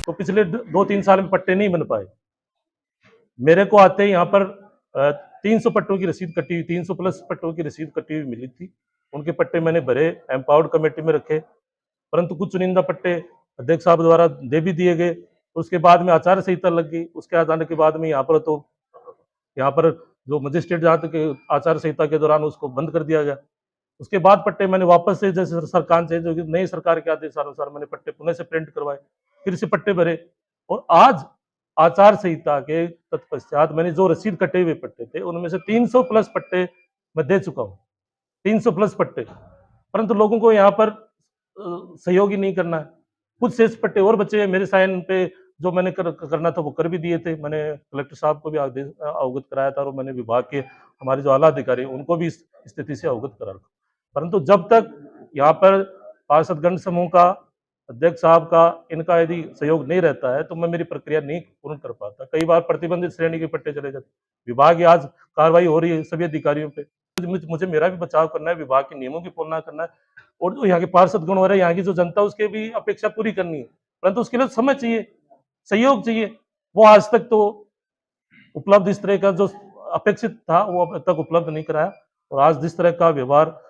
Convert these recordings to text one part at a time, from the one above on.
तो पिछले 2-3 साल में पट्टे नहीं बन पाए। मेरे को आते ही यहाँ पर 300 पट्टों की रसीद कटी हुई, 300 प्लस पट्टों की रसीद कटी हुई मिली थी। उनके पट्टे मैंने भरे, एम्पावर्ड कमेटी में रखे, परंतु कुछ चुनिंदा पट्टे अध्यक्ष साहब द्वारा दे भी दिए गए। उसके बाद में आचार संहिता लग गई। उसके आ जाने के बाद में यहाँ पर जो मजिस्ट्रेट जहाँ तक आचार संहिता के दौरान उसको बंद कर दिया गया। उसके बाद पट्टे मैंने वापस से, जैसे सरकार चेंज होगी, नई सरकार के आदेश अनुसार मैंने पट्टे पुनः से प्रिंट करवाए, फिर से पट्टे भरे, और आज आचार संहिता के तत्पश्चात मैंने जो रसीद कटे हुए पट्टे थे उनमें से 300 प्लस पट्टे मैं दे चुका हूँ, 300 प्लस पट्टे। परंतु लोगों को यहाँ पर सहयोग ही नहीं करना है। कुछ शेष पट्टे और बचे हैं, मेरे साइन पे जो मैंने करना था वो कर भी दिए थे। मैंने कलेक्टर साहब को भी अवगत कराया था, और मैंने विभाग के हमारे जो आला अधिकारी उनको भी इस स्थिति से अवगत करा रखा। परंतु जब तक यहाँ पर पार्षद गण समूह का, अध्यक्ष साहब का, इनका यदि सहयोग नहीं रहता है तो मैं मेरी प्रक्रिया नहीं पूर्ण कर पाता। कई बार प्रतिबंधित श्रेणी के पट्टे चले जाते। विभाग की आज कार्रवाई हो रही है सभी अधिकारियों पे। मुझे मेरा भी बचाव करना है, विभाग के नियमों की पालना करना है, और जो यहाँ के पार्षद गण हो रहे हैं, यहाँ की जो जनता, उसके भी अपेक्षा पूरी करनी है। परंतु उसके लिए समय चाहिए, सहयोग चाहिए। वो आज तक तो उपलब्ध, इस तरह का जो अपेक्षित था वो अब तक उपलब्ध नहीं कराया। और आज जिस तरह का व्यवहार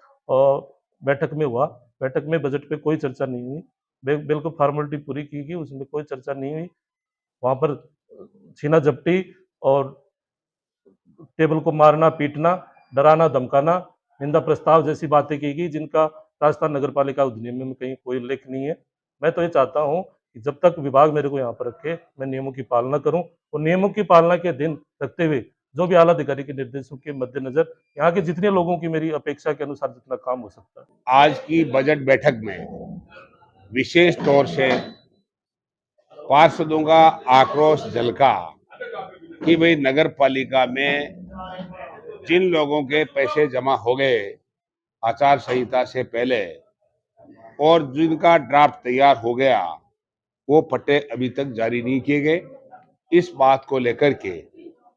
बैठक में हुआ, बैठक में बजट पे कोई चर्चा नहीं हुई, बिल्कुल फॉर्मेलिटी पूरी की गई, उसमें कोई चर्चा नहीं हुई। वहां पर छीना झपटी और टेबल को मारना पीटना, डराना धमकाना, निंदा प्रस्ताव जैसी बातें की गई, जिनका राजस्थान नगर पालिका अधिनियम में कहीं कोई उल्लेख नहीं है। मैं तो ये चाहता हूँ कि जब तक विभाग मेरे को यहाँ पर रखे, मैं नियमों की पालना करूँ, और नियमों की पालना के दिन रखते हुए जो भी आला अधिकारी के निर्देशों के मद्देनजर यहाँ के जितने लोगों की मेरी अपेक्षा के अनुसार जितना काम हो सकता है। आज की बजट बैठक में विशेष तौर से पार्षदों का आक्रोश झलका कि भाई नगर पालिका में जिन लोगों के पैसे जमा हो गए आचार संहिता से पहले और जिनका ड्राफ्ट तैयार हो गया, वो पट्टे अभी तक जारी नहीं किए गए। इस बात को लेकर के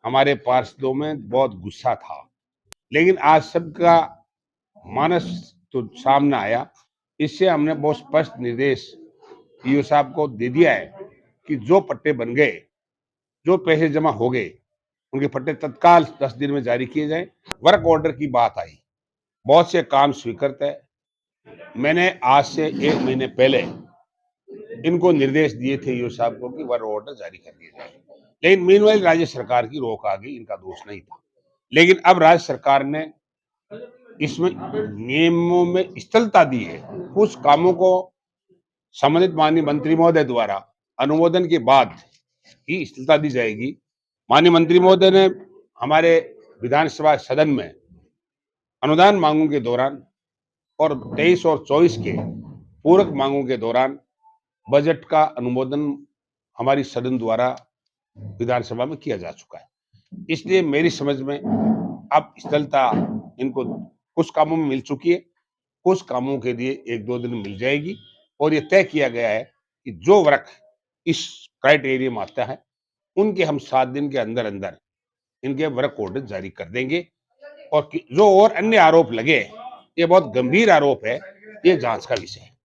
हमारे पार्षदों में बहुत गुस्सा था, लेकिन आज सबका मानस तो सामने आया। इससे हमने बहुत स्पष्ट निर्देश ईओ साहब को दे दिया है कि जो पट्टे बन गए, जो पैसे जमा हो गए, उनके पट्टे तत्काल 10 दिन में जारी किए जाएं। वर्क ऑर्डर की बात आई, बहुत से काम स्वीकृत है। मैंने आज से 1 महीने पहले इनको निर्देश दिए थे ईओ साहब को कि वर्क ऑर्डर जारी कर दिए जाए, लेकिन मीनवाइल राज्य सरकार की रोक आ गई। इनका दोष नहीं था, लेकिन अब राज्य सरकार ने इसमें नियमों में स्थलता दी है। कुछ कामों को संबंधित माननीय मंत्री महोदय द्वारा अनुमोदन के बाद ही स्थलता दी जाएगी। माननीय मंत्री महोदय ने हमारे विधानसभा सदन में अनुदान मांगों के दौरान और 23 और 24 के पूरक मांगों के दौरान बजट का अनुमोदन हमारी सदन द्वारा विधानसभा में किया जा चुका है। इसलिए मेरी समझ में अब स्थलता इनको कुछ कामों में मिल चुकी है, कुछ कामों के लिए 1-2 दिन मिल जाएगी, और ये तय किया गया है कि जो वर्क इस क्राइटेरिया में आता है उनके हम 7 दिन के अंदर अंदर इनके वर्क ऑर्डर जारी कर देंगे। और जो और अन्य आरोप लगे, ये बहुत गंभीर आरोप है, ये जांच का विषय है।